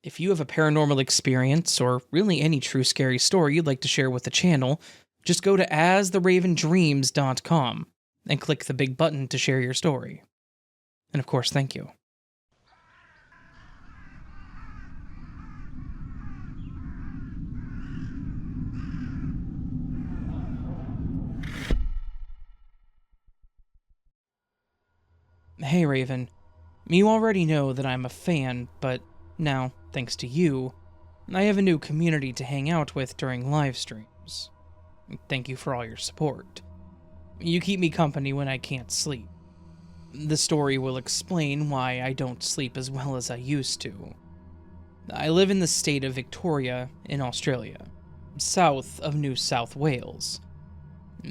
If you have a paranormal experience, or really any true scary story you'd like to share with the channel, just go to astheravendreams.com and click the big button to share your story. And of course, thank you. Hey Raven, you already know that I'm a fan, but now, thanks to you, I have a new community to hang out with during live streams. Thank you for all your support. You keep me company when I can't sleep. The story will explain why I don't sleep as well as I used to. I live in the state of Victoria in Australia, south of New South Wales.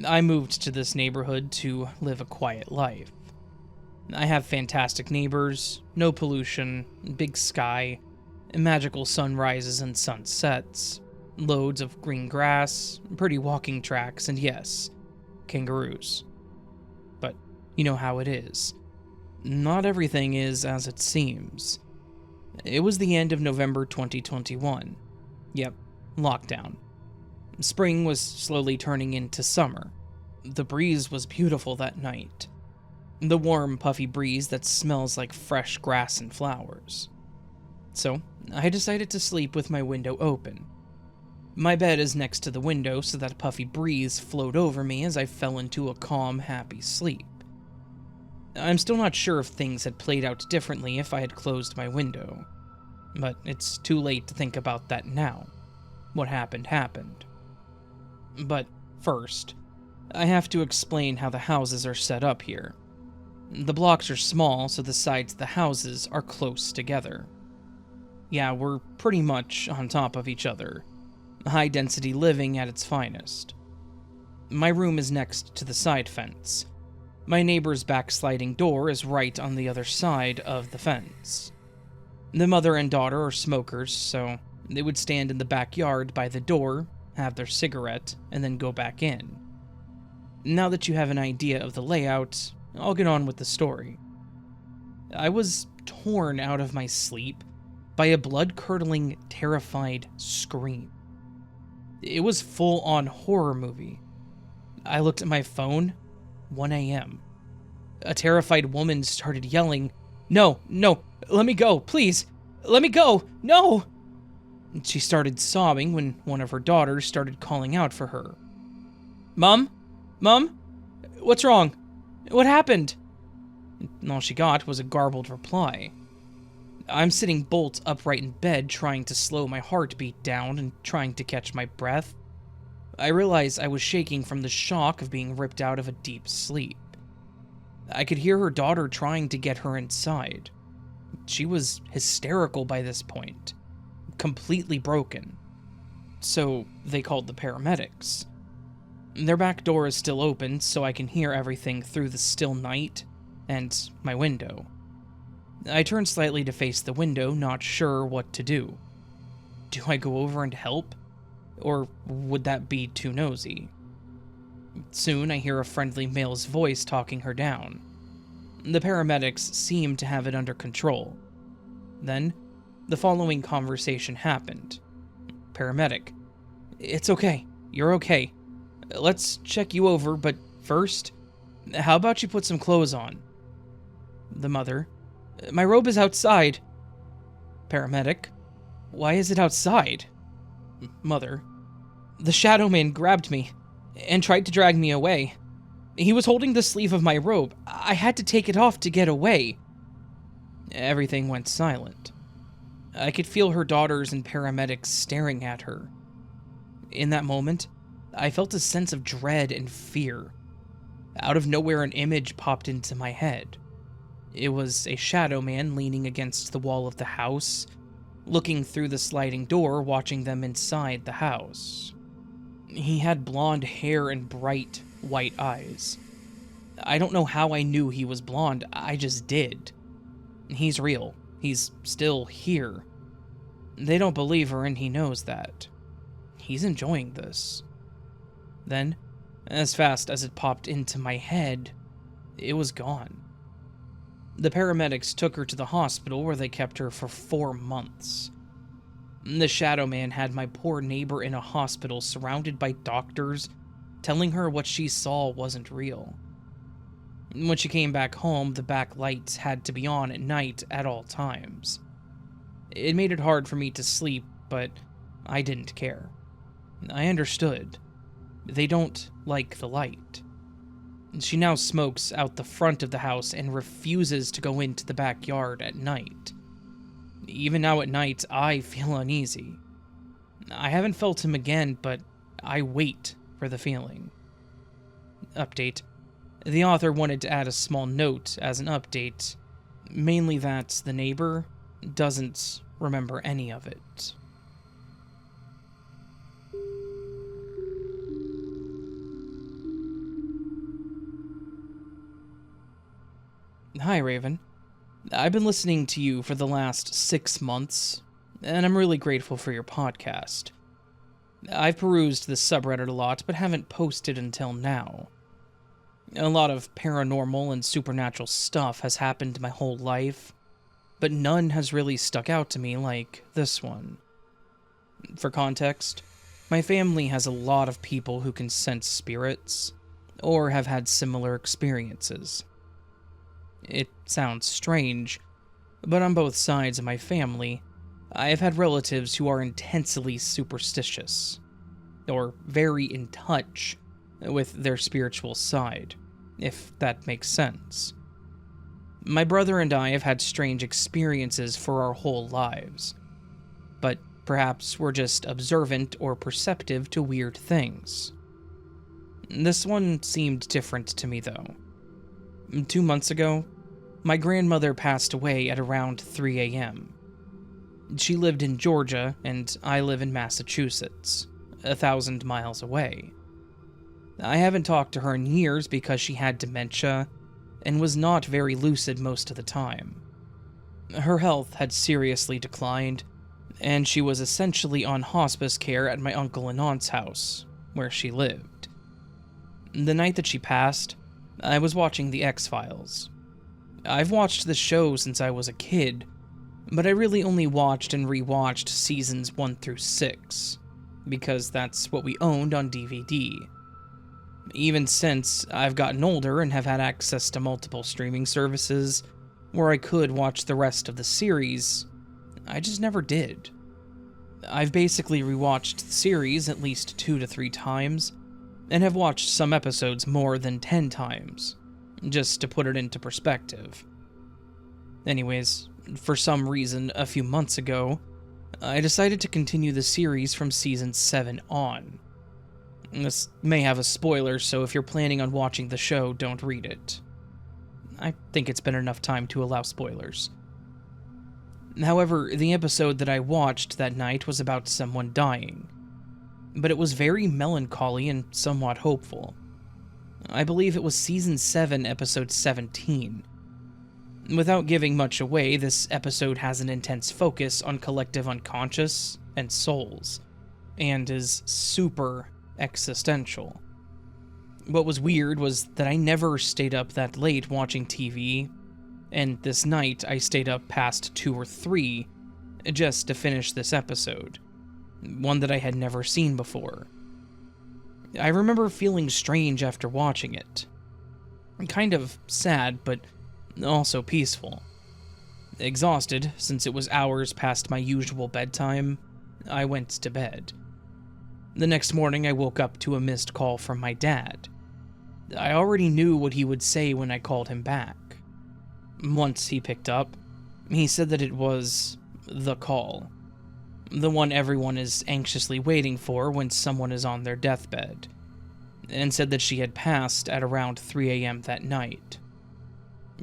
I moved to this neighborhood to live a quiet life. I have fantastic neighbors, no pollution, big sky, magical sunrises and sunsets, loads of green grass, pretty walking tracks, and yes, kangaroos. But you know how it is. Not everything is as it seems. It was the end of November 2021. Yep, lockdown. Spring was slowly turning into summer. The breeze was beautiful that night. The warm, puffy breeze that smells like fresh grass and flowers. So, I decided to sleep with my window open. My bed is next to the window, so that puffy breeze flowed over me as I fell into a calm, happy sleep. I'm still not sure if things had played out differently if I had closed my window, but it's too late to think about that now. What happened, happened. But first, I have to explain how the houses are set up here. The blocks are small, so the sides of the houses are close together. Yeah, we're pretty much on top of each other. High-density living at its finest. My room is next to the side fence. My neighbor's back sliding door is right on the other side of the fence. The mother and daughter are smokers, so they would stand in the backyard by the door, have their cigarette, and then go back in. Now that you have an idea of the layout, I'll get on with the story. I was torn out of my sleep by a blood-curdling, terrified scream. It was full-on horror movie. I looked at my phone, 1 a.m. A terrified woman started yelling, "No, let me go, please! Let me go! No!" And she started sobbing when one of her daughters started calling out for her. "Mom? Mom? What's wrong? What happened?" And all she got was a garbled reply. I'm sitting bolt upright in bed, trying to slow my heartbeat down and trying to catch my breath. I realized I was shaking from the shock of being ripped out of a deep sleep. I could hear her daughter trying to get her inside. She was hysterical by this point, completely broken. So they called the paramedics. Their back door is still open, so I can hear everything through the still night and my window. I turn slightly to face the window, not sure what to do. Do I go over and help? Or would that be too nosy? Soon I hear a friendly male's voice talking her down. The paramedics seem to have it under control. Then, the following conversation happened. Paramedic: "It's okay. You're okay. Let's check you over, but first, how about you put some clothes on?" The mother: "My robe is outside." Paramedic: "Why is it outside?" Mother: "The shadow man grabbed me and tried to drag me away. He was holding the sleeve of my robe. I had to take it off to get away." Everything went silent. I could feel her daughters and paramedics staring at her. In that moment, I felt a sense of dread and fear. Out of nowhere, an image popped into my head. It was a shadow man leaning against the wall of the house, looking through the sliding door, watching them inside the house. He had blonde hair and bright, white eyes. I don't know how I knew he was blonde, I just did. He's real. He's still here. They don't believe her, and he knows that. He's enjoying this. Then, as fast as it popped into my head, it was gone. The paramedics took her to the hospital where they kept her for 4 months. The Shadow Man had my poor neighbor in a hospital surrounded by doctors, telling her what she saw wasn't real. When she came back home, the back lights had to be on at night at all times. It made it hard for me to sleep, but I didn't care. I understood. They don't like the light. She now smokes out the front of the house and refuses to go into the backyard at night. Even now at night, I feel uneasy. I haven't felt him again, but I wait for the feeling. Update. The author wanted to add a small note as an update, mainly that the neighbor doesn't remember any of it. Hi, Raven. I've been listening to you for the last 6 months, and I'm really grateful for your podcast. I've perused the subreddit a lot, but haven't posted until now. A lot of paranormal and supernatural stuff has happened my whole life, but none has really stuck out to me like this one. For context, my family has a lot of people who can sense spirits, or have had similar experiences. It sounds strange, but on both sides of my family, I have had relatives who are intensely superstitious, or very in touch with their spiritual side, if that makes sense. My brother and I have had strange experiences for our whole lives, but perhaps we're just observant or perceptive to weird things. This one seemed different to me, though. 2 months ago, my grandmother passed away at around 3 a.m. She lived in Georgia, and I live in Massachusetts, 1,000 miles away. I haven't talked to her in years because she had dementia and was not very lucid most of the time. Her health had seriously declined, and she was essentially on hospice care at my uncle and aunt's house, where she lived. The night that she passed, I was watching The X-Files. I've watched the show since I was a kid, but I really only watched and rewatched seasons 1 through 6, because that's what we owned on DVD. Even since, I've gotten older and have had access to multiple streaming services where I could watch the rest of the series, I just never did. I've basically rewatched the series at least 2 to 3 times, and have watched some episodes more than 10 times, just to put it into perspective. Anyways, for some reason, a few months ago, I decided to continue the series from season 7 on. This may have a spoiler, so if you're planning on watching the show, don't read it. I think it's been enough time to allow spoilers. However, the episode that I watched that night was about someone dying, but it was very melancholy and somewhat hopeful. I believe it was season 7, episode 17. Without giving much away, this episode has an intense focus on collective unconscious and souls, and is super existential. What was weird was that I never stayed up that late watching TV, and this night I stayed up past 2 or 3 just to finish this episode, one that I had never seen before. I remember feeling strange after watching it. Kind of sad, but also peaceful. Exhausted, since it was hours past my usual bedtime, I went to bed. The next morning, I woke up to a missed call from my dad. I already knew what he would say when I called him back. Once he picked up, he said that it was the call. The one everyone is anxiously waiting for when someone is on their deathbed, and said that she had passed at around 3 a.m. that night.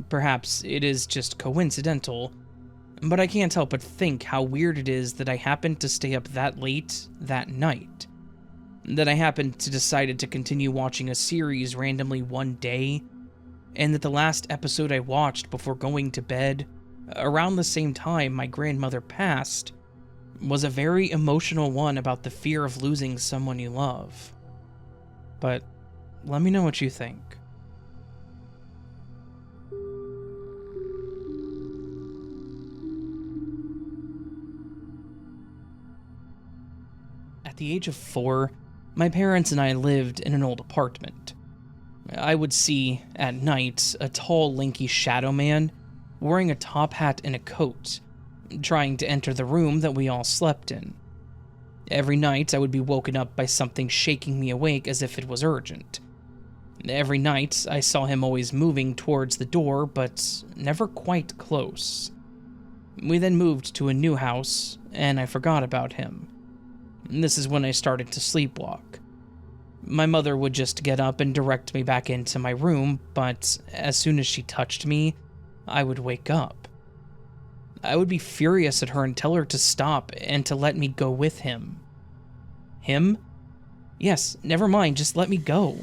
Perhaps it is just coincidental, but I can't help but think how weird it is that I happened to stay up that late that night. That I happened to decide to continue watching a series randomly one day, and that the last episode I watched before going to bed, around the same time my grandmother passed, was a very emotional one about the fear of losing someone you love. But let me know what you think. the age of 4, my parents and I lived in an old apartment. I would see, at night, a tall, lanky shadow man wearing a top hat and a coat, trying to enter the room that we all slept in. Every night, I would be woken up by something shaking me awake as if it was urgent. Every night, I saw him always moving towards the door, but never quite close. We then moved to a new house, and I forgot about him. This is when I started to sleepwalk. My mother would just get up and direct me back into my room, but as soon as she touched me, I would wake up. I would be furious at her and tell her to stop and to let me go with him. Him? Yes, never mind, just let me go.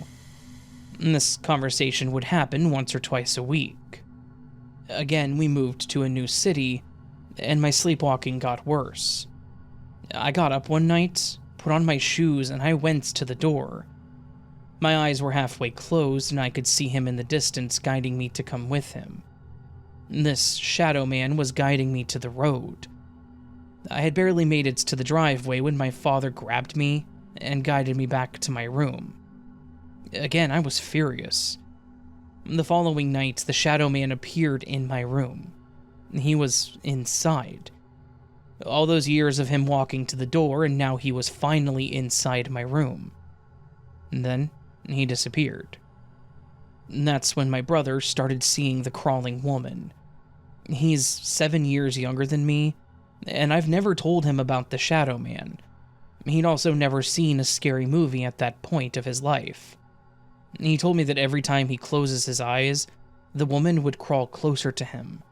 And this conversation would happen once or twice a week. Again, we moved to a new city, and my sleepwalking got worse. I got up one night, put on my shoes, and I went to the door. My eyes were halfway closed, and I could see him in the distance guiding me to come with him. This shadow man was guiding me to the road. I had barely made it to the driveway when my father grabbed me and guided me back to my room. Again, I was furious. The following night, the shadow man appeared in my room. He was inside. All those years of him walking to the door, and now he was finally inside my room. And then he disappeared. And that's when my brother started seeing the crawling woman. He's 7 years younger than me, and I've never told him about the Shadow Man. He'd also never seen a scary movie at that point of his life. He told me that every time he closes his eyes, the woman would crawl closer to him.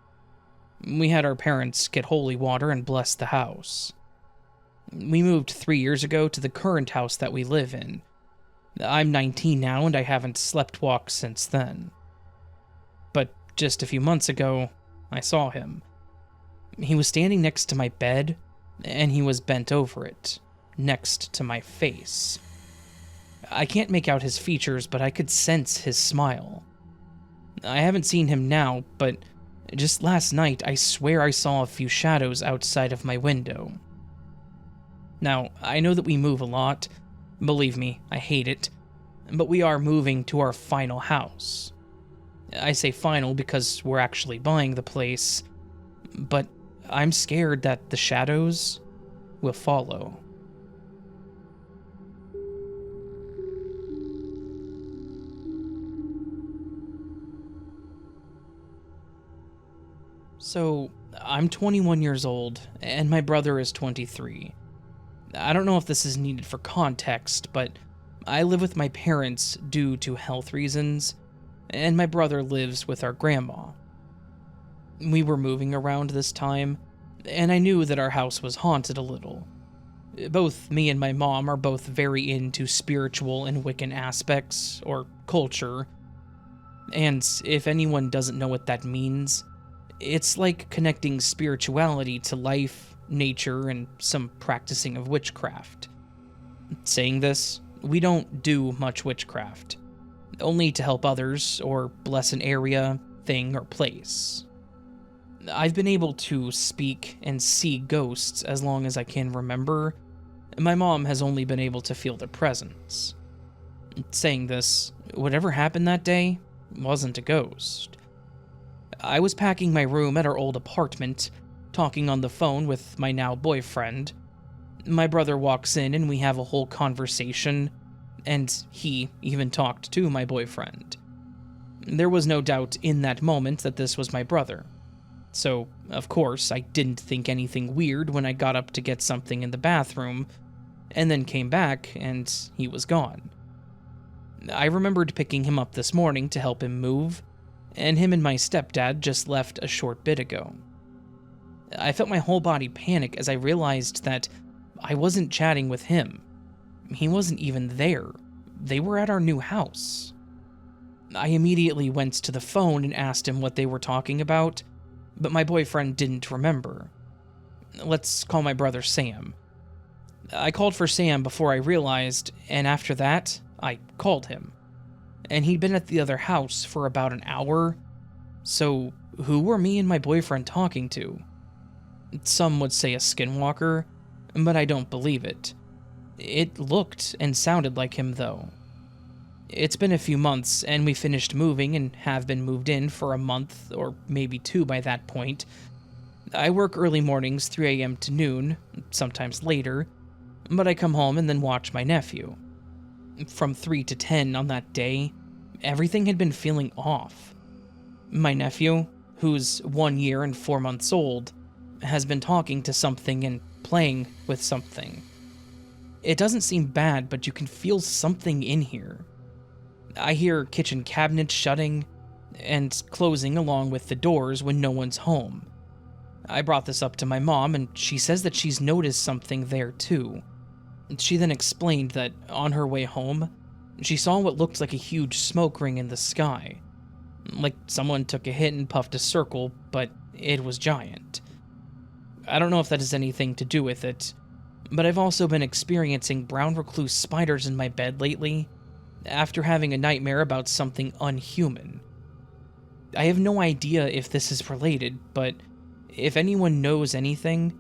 We had our parents get holy water and bless the house. We moved 3 years ago to the current house that we live in. I'm 19 now, and I haven't sleptwalked since then. But just a few months ago, I saw him. He was standing next to my bed, and he was bent over it, next to my face. I can't make out his features, but I could sense his smile. I haven't seen him now, but just last night I swear I saw a few shadows outside of my window. Now, I know that we move a lot. Believe me, I hate it. But we are moving to our final house. I say final because we're actually buying the place, but I'm scared that the shadows will follow. So, I'm 21 years old, and my brother is 23. I don't know if this is needed for context, but I live with my parents due to health reasons, and my brother lives with our grandma. We were moving around this time, and I knew that our house was haunted a little. Both me and my mom are both very into spiritual and Wiccan aspects, or culture, and if anyone doesn't know what that means, it's like connecting spirituality to life, nature, and some practicing of witchcraft. Saying this, we don't do much witchcraft, only to help others or bless an area, thing, or place. I've been able to speak and see ghosts as long as I can remember. My mom has only been able to feel their presence. Saying this, whatever happened that day wasn't a ghost. I was packing my room at our old apartment, talking on the phone with my now boyfriend. My brother walks in and we have a whole conversation, and he even talked to my boyfriend. There was no doubt in that moment that this was my brother. So, of course, I didn't think anything weird when I got up to get something in the bathroom, and then came back and he was gone. I remembered picking him up this morning to help him move, and him and my stepdad just left a short bit ago. I felt my whole body panic as I realized that I wasn't chatting with him. He wasn't even there. They were at our new house. I immediately went to the phone and asked him what they were talking about, but my boyfriend didn't remember. Let's call my brother Sam. I called for Sam before I realized, and after that, I called him. And he'd been at the other house for about an hour, so who were me and my boyfriend talking to? Some would say a skinwalker, but I don't believe it. It looked and sounded like him, though. It's been a few months, and we finished moving and have been moved in for a month, or maybe 2 by that point. I work early mornings, 3 a.m. to noon, sometimes later, but I come home and then watch my nephew. From 3 to 10 on that day, everything had been feeling off. My nephew, who's 1 year and 4 months old, has been talking to something and playing with something. It doesn't seem bad, but you can feel something in here. I hear kitchen cabinets shutting and closing along with the doors when no one's home. I brought this up to my mom, and she says that she's noticed something there too. She then explained that on her way home, she saw what looked like a huge smoke ring in the sky. Like someone took a hit and puffed a circle, but it was giant. I don't know if that has anything to do with it, but I've also been experiencing brown recluse spiders in my bed lately, after having a nightmare about something unhuman. I have no idea if this is related, but if anyone knows anything,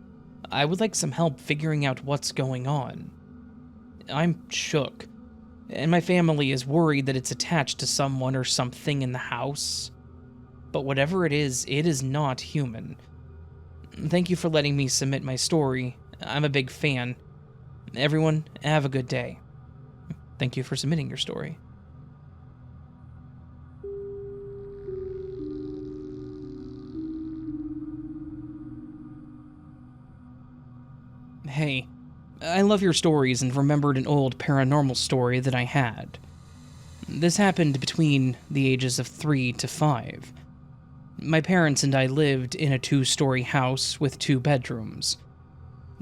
I would like some help figuring out what's going on. I'm shook, and my family is worried that it's attached to someone or something in the house. But whatever it is not human. Thank you for letting me submit my story. I'm a big fan. Everyone, have a good day. Thank you for submitting your story. Hey, I love your stories and remembered an old paranormal story that I had. This happened between the ages of 3 to 5. My parents and I lived in a 2-story house with 2 bedrooms.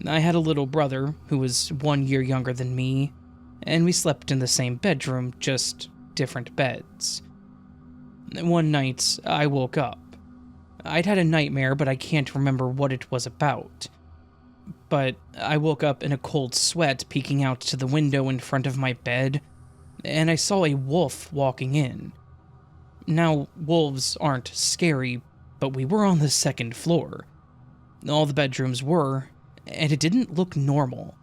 I had a little brother who was 1 year younger than me, and we slept in the same bedroom, just different beds. One night, I woke up. I'd had a nightmare, but I can't remember what it was about. But I woke up in a cold sweat peeking out to the window in front of my bed, and I saw a wolf walking in. Now, wolves aren't scary, but we were on the 2nd floor. All the bedrooms were, and it didn't look normal.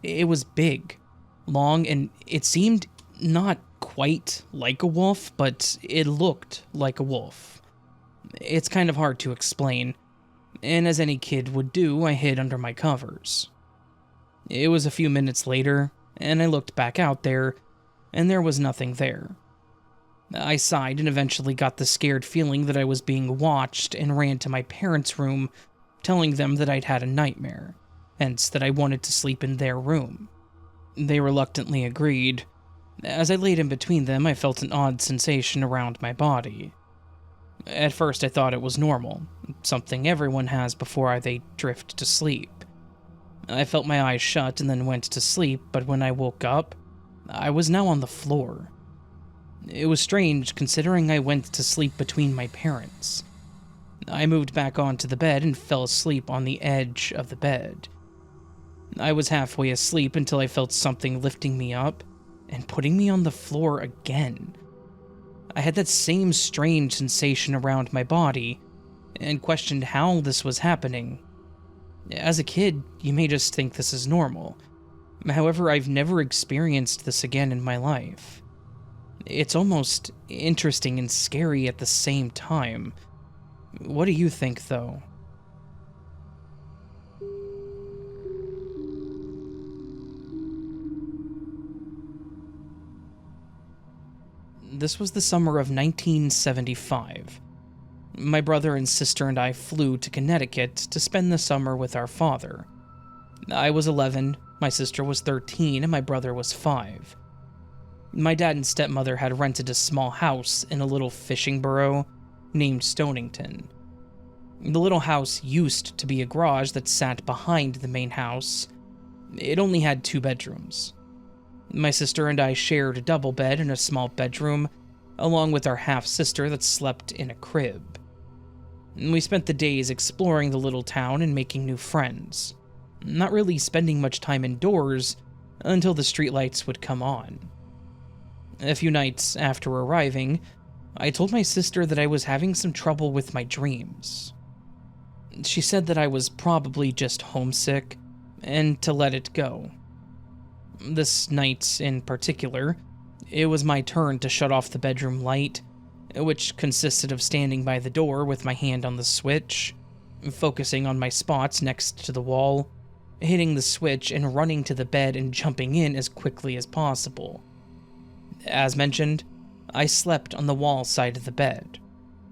It was big, long, and it seemed not quite like a wolf, but it looked like a wolf. It's kind of hard to explain, and as any kid would do, I hid under my covers. It was a few minutes later, and I looked back out there, and there was nothing there. I sighed and eventually got the scared feeling that I was being watched and ran to my parents' room, telling them that I'd had a nightmare, hence that I wanted to sleep in their room. They reluctantly agreed. As I laid in between them, I felt an odd sensation around my body. At first, I thought it was normal, something everyone has before they drift to sleep. I felt my eyes shut and then went to sleep, but when I woke up, I was now on the floor. It was strange considering I went to sleep between my parents. I moved back onto the bed and fell asleep on the edge of the bed. I was halfway asleep until I felt something lifting me up and putting me on the floor again. I had that same strange sensation around my body and questioned how this was happening. As a kid, you may just think this is normal. However, I've never experienced this again in my life. It's almost interesting and scary at the same time. What do you think, though? This was the summer of 1975. My brother and sister and I flew to Connecticut to spend the summer with our father. I was 11, my sister was 13, and my brother was 5. My dad and stepmother had rented a small house in a little fishing borough named Stonington. The little house used to be a garage that sat behind the main house. It only had 2 bedrooms. My sister and I shared a double bed in a small bedroom, along with our half-sister that slept in a crib. We spent the days exploring the little town and making new friends, not really spending much time indoors until the streetlights would come on. A few nights after arriving, I told my sister that I was having some trouble with my dreams. She said that I was probably just homesick, and to let it go. This night in particular, it was my turn to shut off the bedroom light, which consisted of standing by the door with my hand on the switch, focusing on my spots next to the wall, hitting the switch and running to the bed and jumping in as quickly as possible. As mentioned, I slept on the wall side of the bed,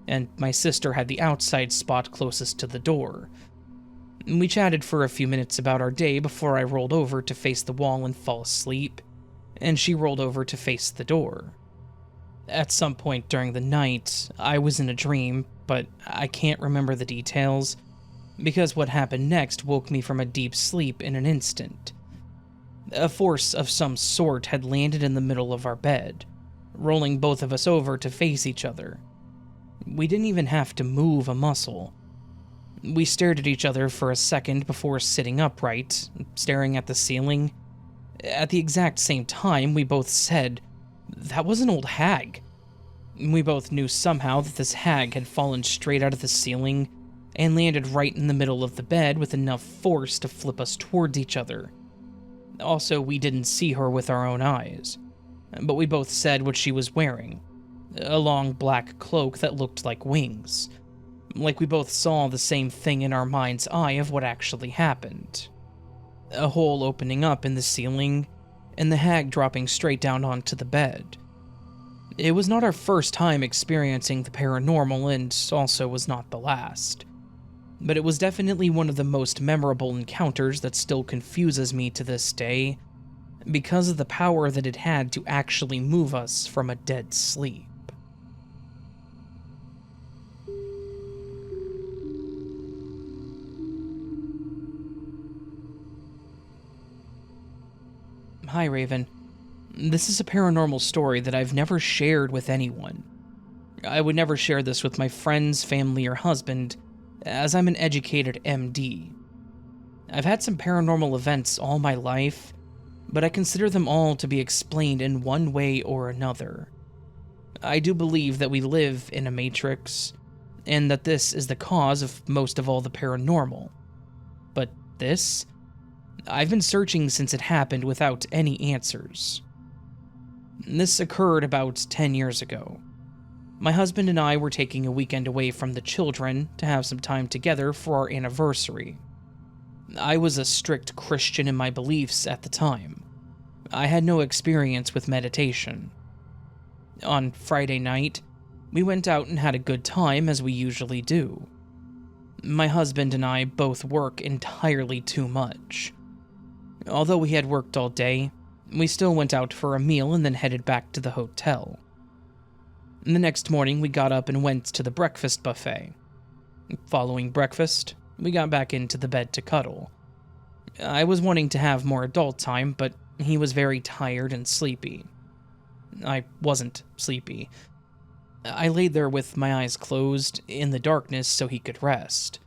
and my sister had the outside spot closest to the door. We chatted for a few minutes about our day before I rolled over to face the wall and fall asleep, and she rolled over to face the door. At some point during the night, I was in a dream, but I can't remember the details, because what happened next woke me from a deep sleep in an instant. A force of some sort had landed in the middle of our bed, rolling both of us over to face each other. We didn't even have to move a muscle. We stared at each other for a second before sitting upright, staring at the ceiling. At the exact same time, we both said, "That was an old hag." We both knew somehow that this hag had fallen straight out of the ceiling and landed right in the middle of the bed with enough force to flip us towards each other. Also, we didn't see her with our own eyes, but we both said what she was wearing, a long black cloak that looked like wings. Like we both saw the same thing in our mind's eye of what actually happened. A hole opening up in the ceiling, and the hag dropping straight down onto the bed. It was not our first time experiencing the paranormal, and also was not the last. But it was definitely one of the most memorable encounters that still confuses me to this day, because of the power that it had to actually move us from a dead sleep. Hi, Raven. This is a paranormal story that I've never shared with anyone. I would never share this with my friends, family, or husband, as I'm an educated MD. I've had some paranormal events all my life, but I consider them all to be explained in one way or another. I do believe that we live in a matrix, and that this is the cause of most of all the paranormal. But this? I've been searching since it happened without any answers. This occurred about 10 years ago. My husband and I were taking a weekend away from the children to have some time together for our anniversary. I was a strict Christian in my beliefs at the time. I had no experience with meditation. On Friday night, we went out and had a good time as we usually do. My husband and I both work entirely too much. Although we had worked all day, we still went out for a meal and then headed back to the hotel. The next morning, we got up and went to the breakfast buffet. Following breakfast, we got back into the bed to cuddle. I was wanting to have more adult time, but he was very tired and sleepy. I wasn't sleepy. I laid there with my eyes closed in the darkness so he could rest.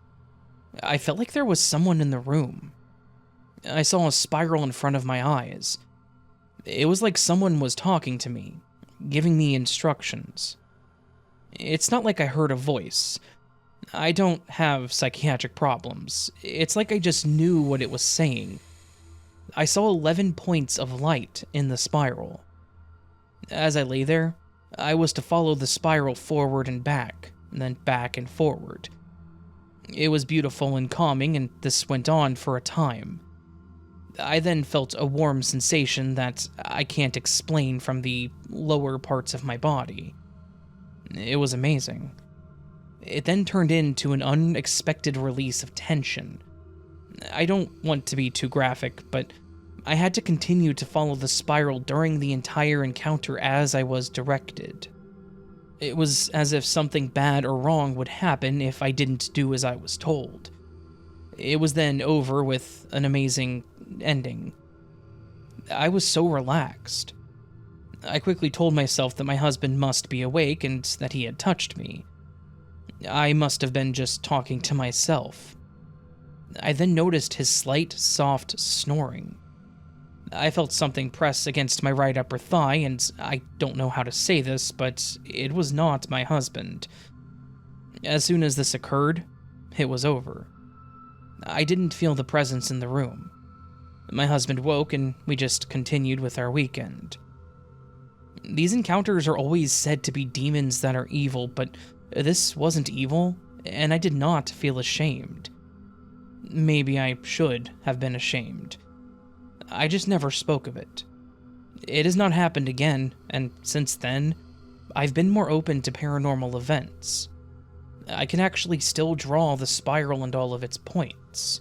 I felt like there was someone in the room. I saw a spiral in front of my eyes. It was like someone was talking to me, giving me instructions. It's not like I heard a voice. I don't have psychiatric problems. It's like I just knew what it was saying. I saw 11 points of light in the spiral. As I lay there, I was to follow the spiral forward and then back and forward. It was beautiful and calming, and this went on for a time. I then felt a warm sensation that I can't explain from the lower parts of my body. It was amazing. It then turned into an unexpected release of tension. I don't want to be too graphic, but I had to continue to follow the spiral during the entire encounter as I was directed. It was as if something bad or wrong would happen if I didn't do as I was told. It was then over with an amazing ending. I was so relaxed. I quickly told myself that my husband must be awake and that he had touched me. I must have been just talking to myself. I then noticed his slight, soft snoring. I felt something press against my right upper thigh, and I don't know how to say this, but it was not my husband. As soon as this occurred, it was over. I didn't feel the presence in the room. My husband woke and we just continued with our weekend. These encounters are always said to be demons that are evil, but this wasn't evil, and I did not feel ashamed. Maybe I should have been ashamed. I just never spoke of it. It has not happened again, and since then, I've been more open to paranormal events. I can actually still draw the spiral and all of its points.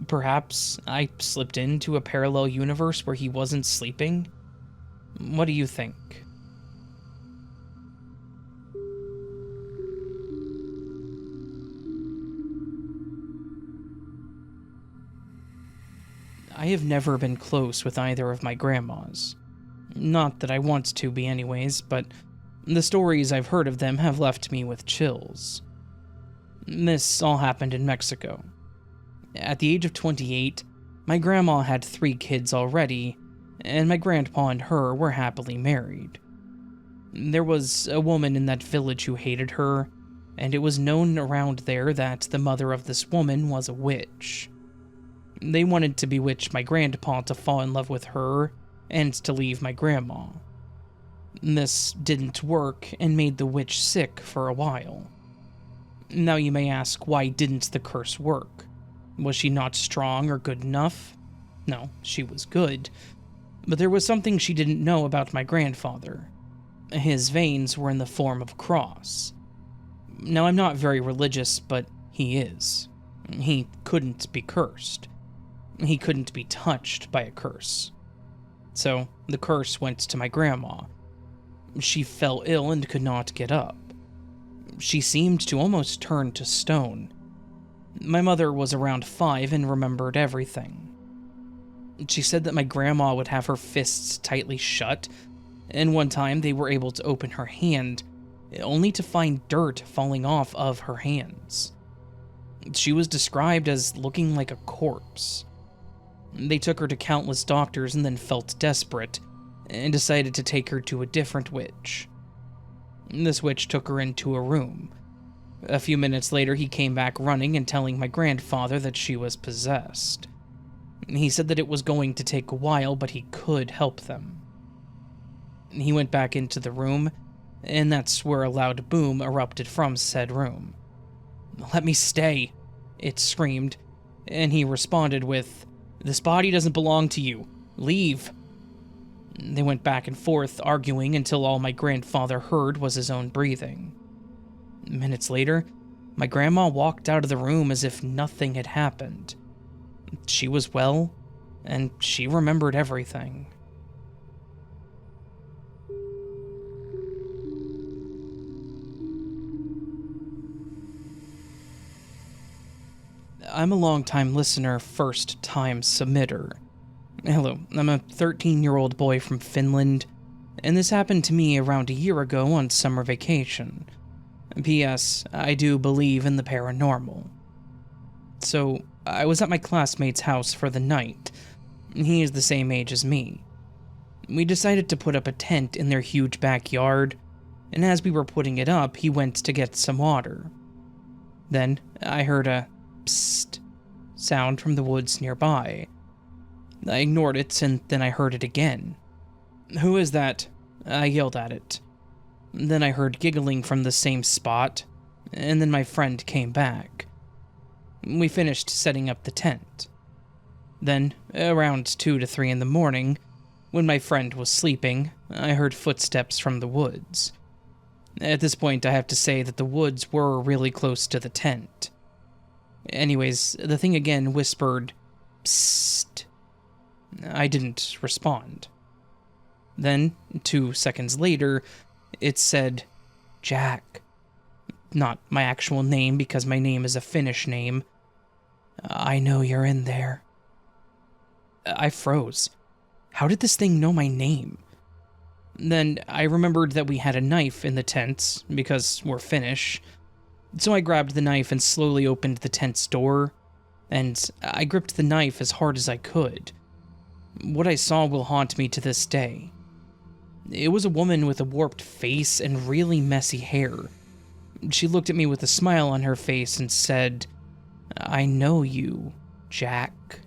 Perhaps I slipped into a parallel universe where he wasn't sleeping? What do you think? I have never been close with either of my grandmas. Not that I want to be anyways, but the stories I've heard of them have left me with chills. This all happened in Mexico. At the age of 28, my grandma had 3 kids already, and my grandpa and her were happily married. There was a woman in that village who hated her, and it was known around there that the mother of this woman was a witch. They wanted to bewitch my grandpa to fall in love with her and to leave my grandma. This didn't work and made the witch sick for a while. Now you may ask, why didn't the curse work? Was she not strong or good enough? No, she was good. But there was something she didn't know about my grandfather. His veins were in the form of a cross. Now I'm not very religious, but he is. He couldn't be cursed. He couldn't be touched by a curse. So the curse went to my grandma. She fell ill and could not get up. She seemed to almost turn to stone. My mother was around 5 and remembered everything. She said that my grandma would have her fists tightly shut, and one time they were able to open her hand, only to find dirt falling off of her hands. She was described as looking like a corpse. They took her to countless doctors and then felt desperate, and decided to take her to a different witch. This witch took her into a room. A few minutes later, he came back running and telling my grandfather that she was possessed. He said that it was going to take a while, but he could help them. He went back into the room, and that's where a loud boom erupted from said room. "Let me stay," it screamed, and he responded with, "This body doesn't belong to you. Leave." They went back and forth, arguing until all my grandfather heard was his own breathing. Minutes later, my grandma walked out of the room as if nothing had happened. She was well, and she remembered everything. I'm a long-time listener, first-time submitter. Hello, I'm a 13-year-old boy from Finland, and this happened to me around a year ago on summer vacation. P.S. I do believe in the paranormal. So, I was at my classmate's house for the night. He is the same age as me. We decided to put up a tent in their huge backyard, and as we were putting it up, he went to get some water. Then, I heard a psst sound from the woods nearby. I ignored it, and then I heard it again. "Who is that?" I yelled at it. Then I heard giggling from the same spot, and then my friend came back. We finished setting up the tent. Then, around 2 to 3 in the morning, when my friend was sleeping, I heard footsteps from the woods. At this point, I have to say that the woods were really close to the tent. Anyways, the thing again whispered, "Psst." I didn't respond. Then, 2 seconds later, it said, "Jack." Not my actual name, because my name is a Finnish name. "I know you're in there." I froze. How did this thing know my name? Then I remembered that we had a knife in the tent, because we're Finnish. So I grabbed the knife and slowly opened the tent's door, and I gripped the knife as hard as I could. What I saw will haunt me to this day. It was a woman with a warped face and really messy hair. She looked at me with a smile on her face and said, "I know you, Jack."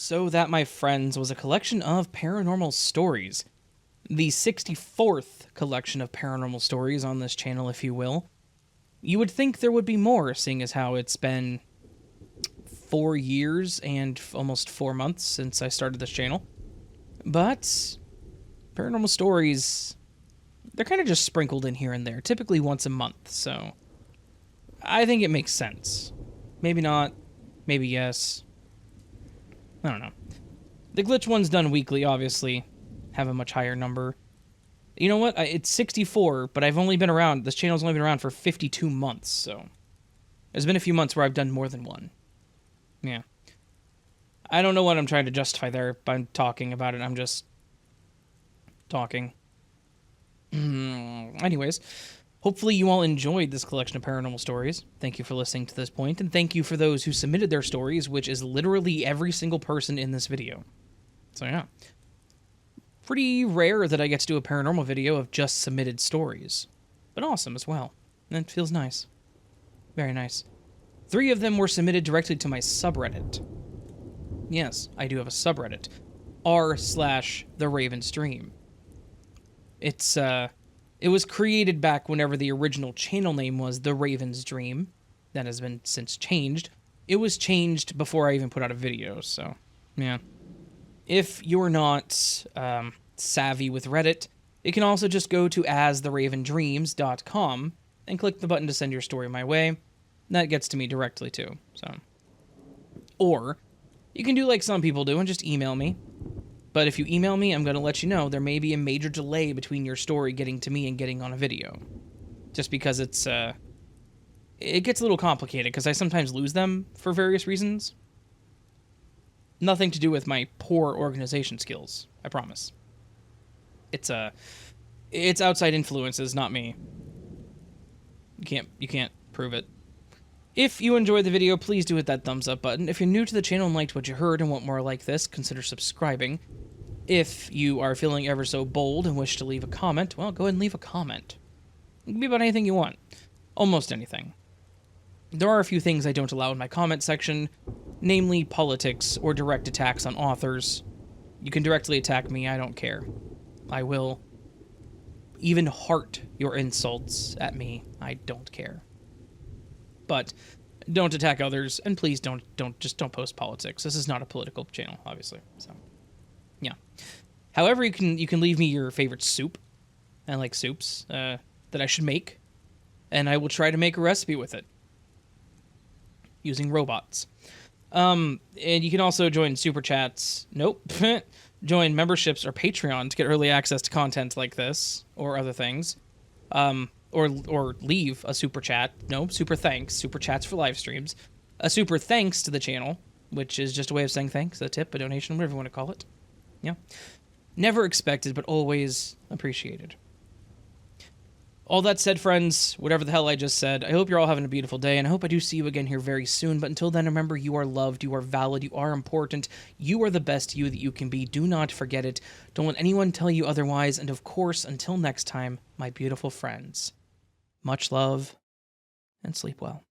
So that, my friends, was a collection of paranormal stories. The 64th collection of paranormal stories on this channel, if you will. You would think there would be more, seeing as how it's been 4 years and almost 4 months since I started this channel. But paranormal stories, they're kind of just sprinkled in here and there, typically once a month, so I think it makes sense. Maybe not, maybe yes. I don't know. The glitch ones done weekly, obviously, have a much higher number. You know what? It's 64, but I've only been around, this channel's only been around for 52 months, so there's been a few months where I've done more than one. Yeah. I don't know what I'm trying to justify there by talking about it. I'm just talking. Anyways, hopefully you all enjoyed this collection of paranormal stories. Thank you for listening to this point, and thank you for those who submitted their stories, which is literally every single person in this video. So yeah. Pretty rare that I get to do a paranormal video of just submitted stories, but awesome as well. And it feels nice. Very nice. 3 of them were submitted directly to my subreddit. Yes, I do have a subreddit. r/TheRaven'sDream. It was created back whenever the original channel name was The Raven's Dream. That has been since changed. It was changed before I even put out a video, so yeah. If you're not savvy with Reddit, you can also just go to astheravendreams.com and click the button to send your story my way. That gets to me directly too, so. Or you can do like some people do and just email me. But if you email me, I'm going to let you know there may be a major delay between your story getting to me and getting on a video. Just because it gets a little complicated because I sometimes lose them for various reasons. Nothing to do with my poor organization skills, I promise. It's outside influences, not me. You can't prove it. If you enjoyed the video, please do hit that thumbs up button. If you're new to the channel and liked what you heard and want more like this, consider subscribing. If you are feeling ever so bold and wish to leave a comment, well, go ahead and leave a comment. It can be about anything you want. Almost anything. There are a few things I don't allow in my comment section, namely politics or direct attacks on authors. You can directly attack me, I don't care. I will even heart your insults at me, I don't care. But don't attack others, and please don't post politics. This is not a political channel, obviously. So, yeah. However, you can leave me your favorite soup. I like soups that I should make, and I will try to make a recipe with it using robots. And you can also join super chats. Nope. Join memberships or Patreon to get early access to content like this or other things. Or leave a super chat. No, super thanks. Super chats for live streams. A super thanks to the channel, which is just a way of saying thanks, a tip, a donation, whatever you want to call it. Yeah. Never expected, but always appreciated. All that said, friends, whatever the hell I just said, I hope you're all having a beautiful day, and I hope I do see you again here very soon. But until then, remember, you are loved, you are valid, you are important, you are the best you that you can be. Do not forget it. Don't let anyone tell you otherwise. And of course, until next time, my beautiful friends, much love and sleep well.